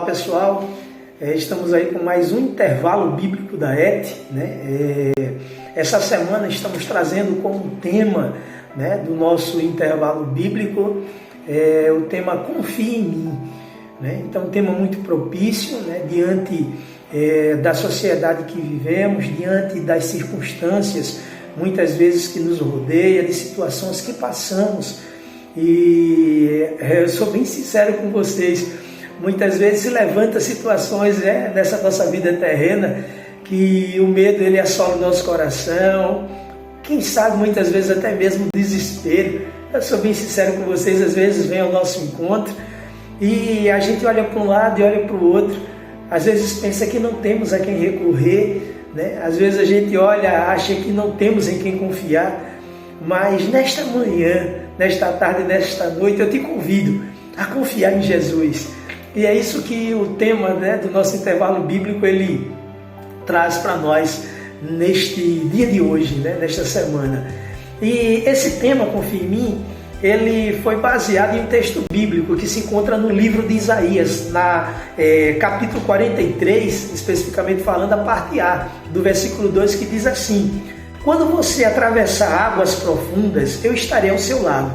pessoal, estamos aí com mais um intervalo bíblico da ET, né? Essa semana estamos trazendo como tema, né, do nosso intervalo bíblico o tema Confie em mim, né? Então, um tema muito propício, né, diante da sociedade que vivemos, diante das circunstâncias muitas vezes que nos rodeia, de situações que passamos. E eu sou bem sincero com vocês, muitas vezes se levanta situações nessa nossa vida terrena que o medo ele assola o nosso coração, quem sabe muitas vezes até mesmo o desespero. Eu sou bem sincero com vocês, às vezes vem ao nosso encontro e a gente olha para um lado e olha para o outro, às vezes pensa que não temos a quem recorrer, né? Às vezes a gente olha, acha que não temos em quem confiar, mas nesta manhã, nesta tarde, nesta noite, eu te convido a confiar em Jesus. E é isso que o tema, né, do nosso intervalo bíblico ele traz para nós neste dia de hoje, né, nesta semana. E esse tema, Confie em mim, ele foi baseado em um texto bíblico que se encontra no livro de Isaías, capítulo 43, especificamente falando a parte A, do versículo 2, que diz assim: quando você atravessar águas profundas, eu estarei ao seu lado,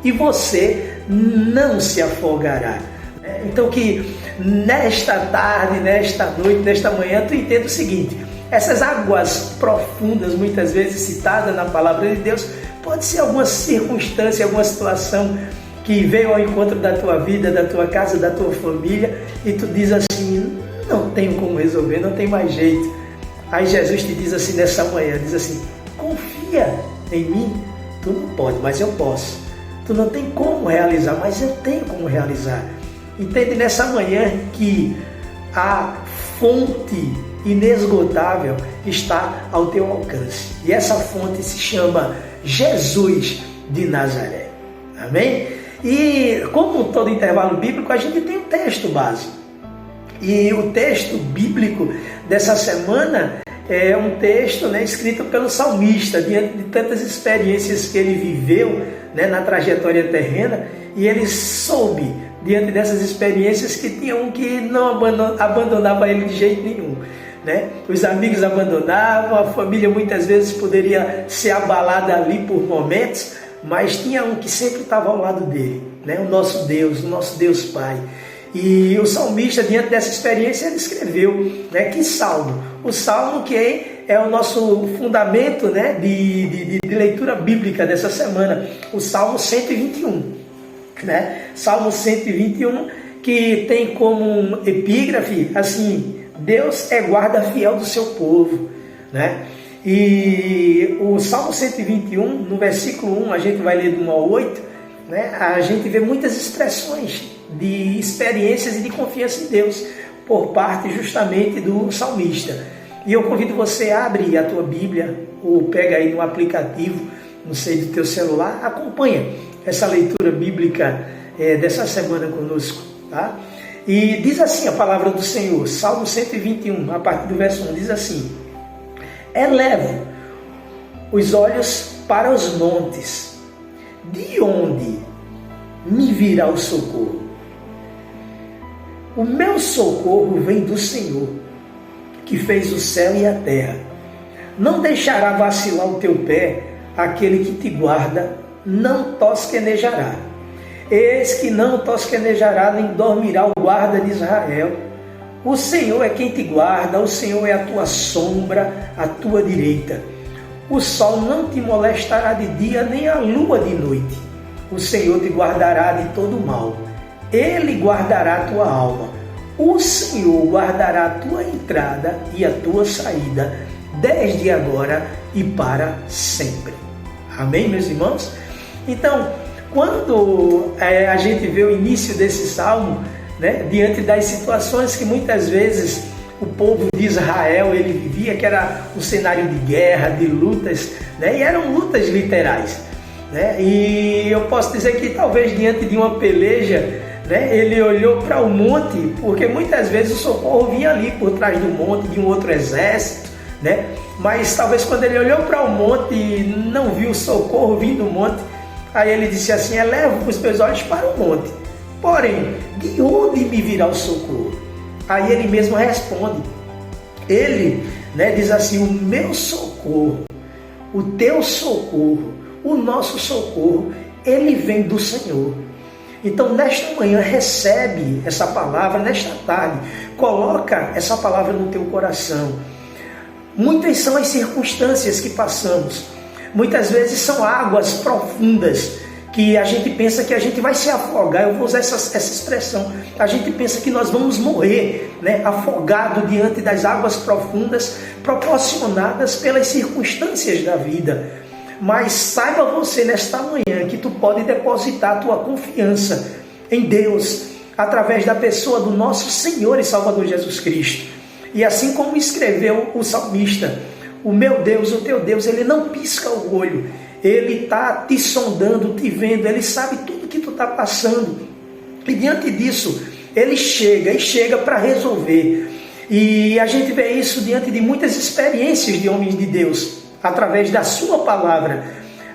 e você não se afogará. Então que nesta tarde, nesta noite, nesta manhã, tu entenda o seguinte: essas águas profundas, muitas vezes citadas na palavra de Deus, pode ser alguma circunstância, alguma situação que veio ao encontro da tua vida, da tua casa, da tua família, e tu diz assim: não tenho como resolver, não tem mais jeito. Aí Jesus te diz assim nessa manhã, diz assim: confia em mim. Tu não pode, mas eu posso. Tu não tem como realizar, mas eu tenho como realizar. Entende nessa manhã que a fonte inesgotável está ao teu alcance. E essa fonte se chama Jesus de Nazaré. Amém? E como todo intervalo bíblico, a gente tem um texto básico. E o texto bíblico dessa semana é um texto, né, escrito pelo salmista, diante de tantas experiências que ele viveu, né, na trajetória terrena, e ele soube, diante dessas experiências, que tinha um que não abandonava ele de jeito nenhum, né? Os amigos abandonavam, a família muitas vezes poderia ser abalada ali por momentos, mas tinha um que sempre estava ao lado dele, né? O nosso Deus Pai. E o salmista, diante dessa experiência, ele escreveu, né, que salmo? O salmo que é o nosso fundamento, né, de leitura bíblica dessa semana, o Salmo 121. Né? Salmo 121, que tem como epígrafe assim: Deus é guarda fiel do seu povo, né? E o Salmo 121, no versículo 1, a gente vai ler do 1 ao 8, né? A gente vê muitas expressões de experiências e de confiança em Deus por parte justamente do salmista. E eu convido você a abrir a tua Bíblia ou pega aí no aplicativo, não sei, do teu celular, acompanha essa leitura bíblica dessa semana conosco, tá? E diz assim a palavra do Senhor, Salmo 121, a partir do verso 1, diz assim: elevo os olhos para os montes, de onde me virá o socorro? O meu socorro vem do Senhor, que fez o céu e a terra. Não deixará vacilar o teu pé, aquele que te guarda não tosquenejará. Eis que não tosquenejará, nem dormirá o guarda de Israel. O Senhor é quem te guarda, o Senhor é a tua sombra, a tua direita. O sol não te molestará de dia, nem a lua de noite. O Senhor te guardará de todo mal. Ele guardará a tua alma. O Senhor guardará a tua entrada e a tua saída, desde agora e para sempre. Amém, meus irmãos? Então, quando a gente vê o início desse salmo, né, diante das situações que muitas vezes o povo de Israel ele vivia, que era um cenário de guerra, de lutas, né, e eram lutas literais, né, e eu posso dizer que talvez diante de uma peleja, né, ele olhou para o monte, porque muitas vezes o socorro vinha ali por trás do monte de um outro exército, né, mas talvez quando ele olhou para o monte e não viu o socorro vindo do monte, aí ele disse assim: elevo os meus olhos para o monte, porém, de onde me virá o socorro? Aí ele mesmo responde. Ele, diz assim: o meu socorro, o teu socorro, o nosso socorro, ele vem do Senhor. Então, nesta manhã, recebe essa palavra, nesta tarde, coloca essa palavra no teu coração. Muitas são as circunstâncias que passamos. Muitas vezes são águas profundas que a gente pensa que a gente vai se afogar. Eu vou usar essa expressão. A gente pensa que nós vamos morrer, afogado diante das águas profundas proporcionadas pelas circunstâncias da vida. Mas saiba você nesta manhã que tu pode depositar a tua confiança em Deus através da pessoa do nosso Senhor e Salvador Jesus Cristo. E assim como escreveu o salmista: o meu Deus, o teu Deus, ele não pisca o olho. Ele está te sondando, te vendo, ele sabe tudo que tu está passando. E diante disso, ele chega para resolver. E a gente vê isso diante de muitas experiências de homens de Deus, através da sua palavra.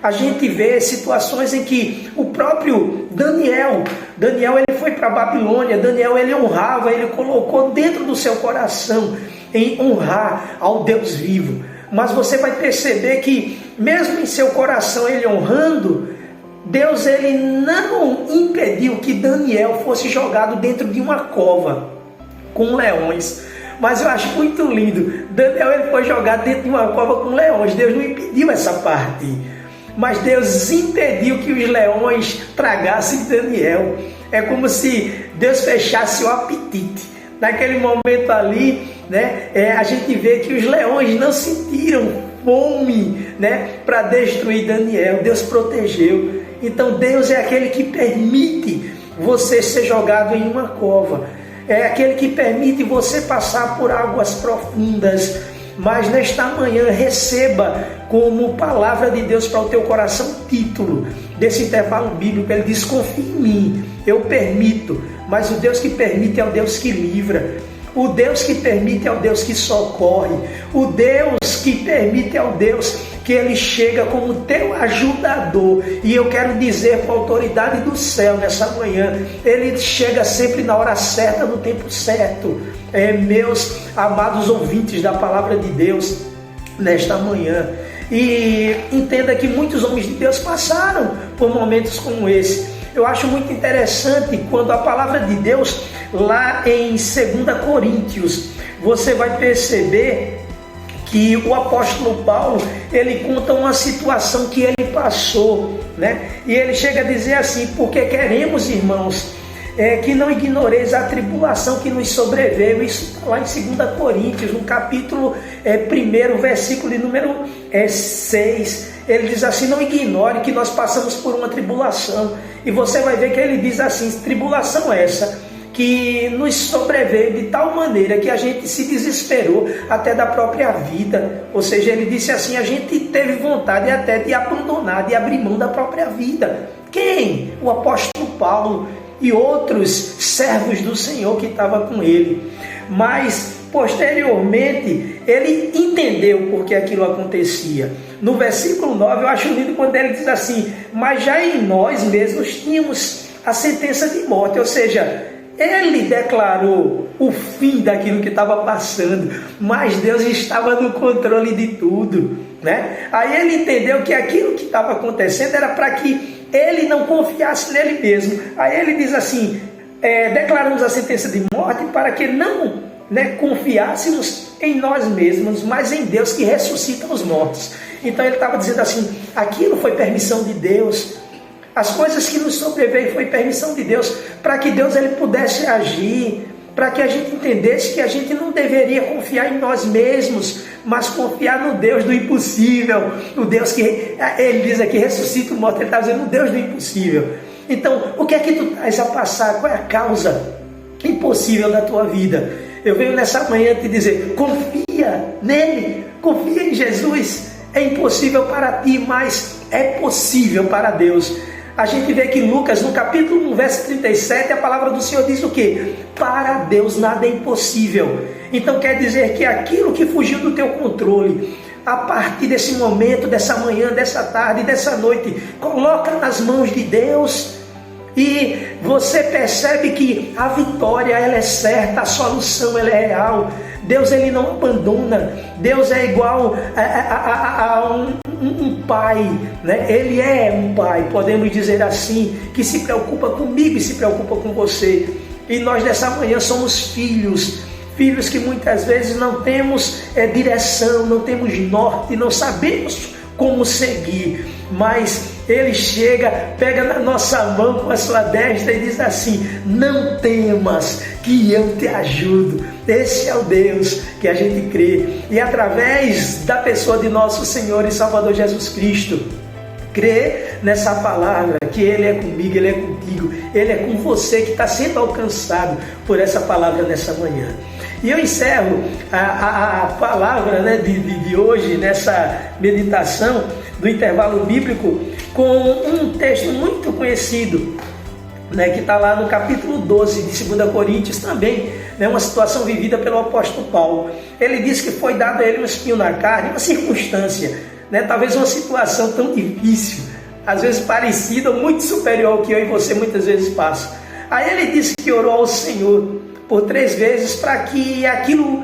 A gente vê situações em que o próprio Daniel ele foi para a Babilônia. Daniel, ele honrava, ele colocou dentro do seu coração em honrar ao Deus vivo. Mas você vai perceber que mesmo em seu coração ele honrando, Deus ele não impediu que Daniel fosse jogado dentro de uma cova com leões. Mas eu acho muito lindo, Daniel ele foi jogado dentro de uma cova com leões. Deus não impediu essa parte, mas Deus impediu que os leões tragassem Daniel. É como se Deus fechasse o apetite. Naquele momento ali, a gente vê que os leões não sentiram fome, para destruir Daniel. Deus protegeu. Então Deus é aquele que permite você ser jogado em uma cova. É aquele que permite você passar por águas profundas. Mas nesta manhã receba como palavra de Deus para o teu coração o título desse intervalo bíblico. Ele diz: confia em mim, eu permito. Mas o Deus que permite é o Deus que livra. O Deus que permite é o Deus que socorre. O Deus que permite é o Deus que ele chega como teu ajudador. E eu quero dizer com a autoridade do céu nessa manhã, ele chega sempre na hora certa, no tempo certo. Meus amados ouvintes da palavra de Deus nesta manhã, e entenda que muitos homens de Deus passaram por momentos como esse. Eu acho muito interessante quando a palavra de Deus, lá em 2 Coríntios, você vai perceber que o apóstolo Paulo, ele conta uma situação que ele passou, E ele chega a dizer assim: porque queremos, irmãos, que não ignoreis a tribulação que nos sobreveio. Isso está lá em 2 Coríntios, no capítulo 1, versículo de número 6. Ele diz assim: não ignore que nós passamos por uma tribulação. E você vai ver que ele diz assim: tribulação essa que nos sobreveio de tal maneira que a gente se desesperou até da própria vida. Ou seja, ele disse assim: a gente teve vontade até de abandonar, de abrir mão da própria vida. Quem? O apóstolo Paulo e outros servos do Senhor que estavam com ele. Mas posteriormente ele entendeu por que aquilo acontecia. No versículo 9 eu acho lindo quando ele diz assim: mas já em nós mesmos tínhamos a sentença de morte. Ou seja, ele declarou o fim daquilo que estava passando, mas Deus estava no controle de tudo, Aí ele entendeu que aquilo que estava acontecendo era para que ele não confiasse nele mesmo. Aí ele diz assim: declaramos a sentença de morte para que não confiássemos em nós mesmos, mas em Deus que ressuscita os mortos. Então ele estava dizendo assim: aquilo foi permissão de Deus. As coisas que nos sobreveio foi permissão de Deus, para que Deus ele pudesse agir, para que a gente entendesse que a gente não deveria confiar em nós mesmos, mas confiar no Deus do impossível, no Deus que, ele diz aqui, ressuscita o morto. Ele está dizendo o Deus do impossível. Então, o que é que tu estás a passar? Qual é a causa impossível da tua vida? Eu venho nessa manhã te dizer: confia nele, confia em Jesus. É impossível para ti, mas é possível para Deus. A gente vê que Lucas, no capítulo 1, verso 37, a palavra do Senhor diz o quê? Para Deus nada é impossível. Então quer dizer que aquilo que fugiu do teu controle, a partir desse momento, dessa manhã, dessa tarde, dessa noite, coloca nas mãos de Deus. e você percebe que a vitória ela é certa, a solução ela é real. Deus ele não abandona. Deus é igual a um pai, né? Ele é um pai, podemos dizer assim, que se preocupa comigo e se preocupa com você. E nós nessa manhã somos filhos que muitas vezes não temos direção, não temos norte, não sabemos como seguir, mas Ele chega, pega na nossa mão com a sua destra e diz assim: não temas, que eu te ajudo. Esse é o Deus que a gente crê, e através da pessoa de nosso Senhor e Salvador Jesus Cristo, crê nessa palavra, que Ele é comigo, Ele é contigo, Ele é com você que está sendo alcançado por essa palavra nessa manhã. E eu encerro a palavra, né, de hoje, nessa meditação do intervalo bíblico, com um texto muito conhecido, né, que está lá no capítulo 12 de 2 Coríntios também, né, uma situação vivida pelo apóstolo Paulo. Ele diz que foi dado a ele um espinho na carne, uma circunstância, né, talvez uma situação tão difícil, às vezes parecida ou muito superior ao que eu e você muitas vezes passam. Aí ele disse que orou ao Senhor por 3 vezes para que aquilo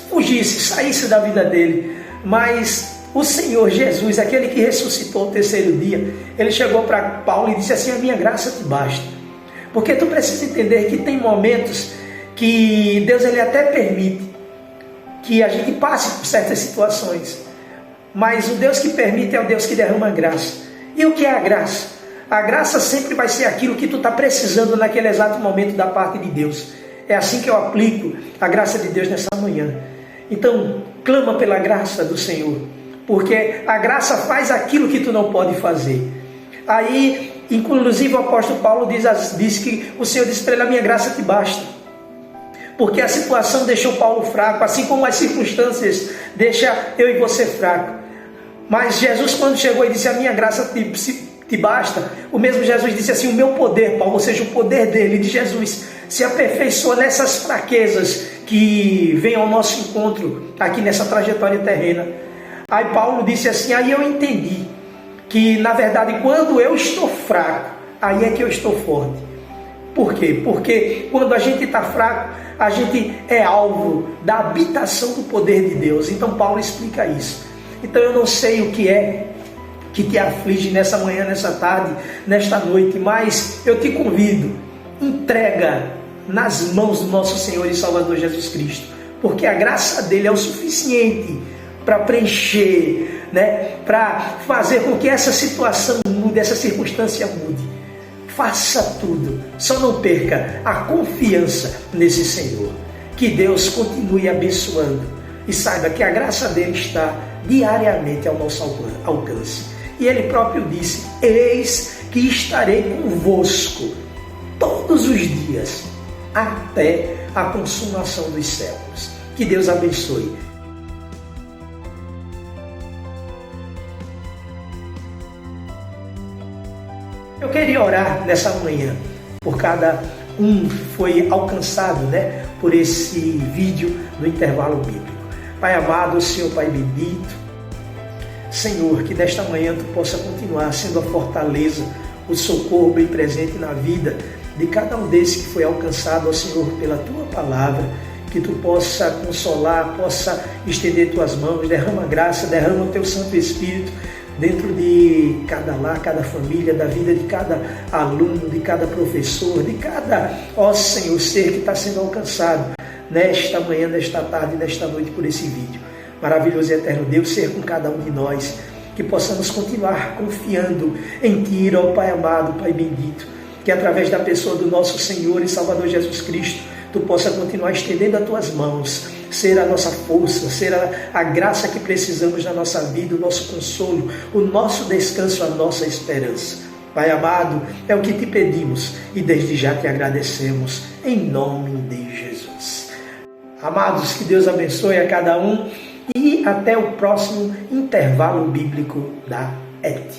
fugisse, saísse da vida dele. Mas o Senhor Jesus, aquele que ressuscitou no 3º dia, ele chegou para Paulo e disse assim: a minha graça te basta. Porque tu precisa entender que tem momentos que Deus ele até permite que a gente passe por certas situações, mas o Deus que permite é o Deus que derrama graça. E o que é a graça? A graça sempre vai ser aquilo que tu está precisando naquele exato momento da parte de Deus. É assim que eu aplico a graça de Deus nessa manhã. Então, clama pela graça do Senhor, porque a graça faz aquilo que tu não pode fazer. Aí, inclusive o apóstolo Paulo diz que o Senhor disse para ele: a minha graça te basta. Porque a situação deixou Paulo fraco, assim como as circunstâncias deixam eu e você fraco. Mas Jesus, quando chegou e disse: a minha graça te basta, o mesmo Jesus disse assim: o meu poder, Paulo, ou seja, o poder dele, de Jesus, se aperfeiçoa nessas fraquezas que vêm ao nosso encontro aqui nessa trajetória terrena. Aí Paulo disse assim: aí eu entendi que na verdade quando eu estou fraco, aí é que eu estou forte. Por quê? Porque quando a gente está fraco, a gente é alvo da habitação do poder de Deus. Então Paulo explica isso. Então eu não sei o que é que te aflige nessa manhã, nessa tarde, nesta noite, mas eu te convido, entrega nas mãos do nosso Senhor e Salvador Jesus Cristo, porque a graça dele é o suficiente para preencher, né, para fazer com que essa situação mude, essa circunstância mude. Faça tudo, só não perca a confiança nesse Senhor. Que Deus continue abençoando e saiba que a graça dele está diariamente ao nosso alcance. E ele próprio disse: eis que estarei convosco todos os dias, até a consumação dos séculos. Que Deus abençoe. Eu queria orar nessa manhã por cada um que foi alcançado, né, por esse vídeo do intervalo bíblico. Pai amado, Senhor Pai bendito, Senhor, que nesta manhã Tu possa continuar sendo a fortaleza, o socorro bem presente na vida de cada um desses que foi alcançado, ó Senhor, pela Tua palavra. Que Tu possa consolar, possa estender Tuas mãos, derrama graça, derrama o Teu Santo Espírito dentro de cada lar, cada família, da vida de cada aluno, de cada professor, de cada, ó Senhor, ser que está sendo alcançado nesta manhã, nesta tarde, nesta noite por esse vídeo. Maravilhoso e eterno Deus, ser com cada um de nós, que possamos continuar confiando em Ti, ó Pai amado, Pai bendito, que através da pessoa do nosso Senhor e Salvador Jesus Cristo, Tu possa continuar estendendo as Tuas mãos, ser a nossa força, ser a graça que precisamos na nossa vida, o nosso consolo, o nosso descanso, a nossa esperança. Pai amado, é o que Te pedimos e desde já Te agradecemos, em nome de Jesus. Amados, que Deus abençoe a cada um e até o próximo intervalo bíblico da ET.